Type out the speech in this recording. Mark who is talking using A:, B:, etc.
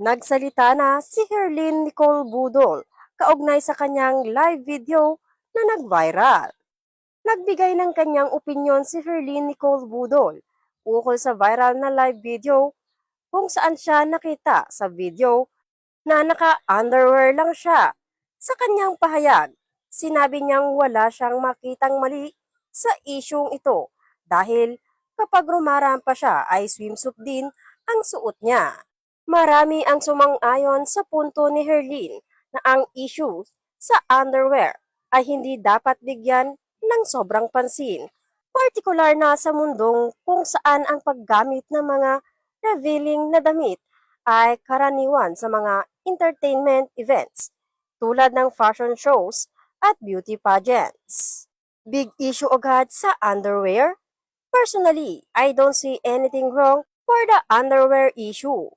A: Nagsalita na si Herlin Nicole Budol kaugnay sa kanyang live video na nag-viral. Nagbigay ng kanyang opinyon si Herlin Nicole Budol ukol sa viral na live video kung saan siya nakita sa video na naka-underwear lang siya. Sa kanyang pahayag, sinabi niyang wala siyang makitang mali sa isyung ito dahil kapag rumarampa siya ay swimsuit din ang suot niya. Marami ang sumang-ayon sa punto ni Herlin na ang issue sa underwear ay hindi dapat bigyan ng sobrang pansin, partikular na sa mundong kung saan ang paggamit ng mga revealing na damit ay karaniwan sa mga entertainment events tulad ng fashion shows at beauty pageants. Big issue agad sa underwear? Personally, I don't see anything wrong for the underwear issue.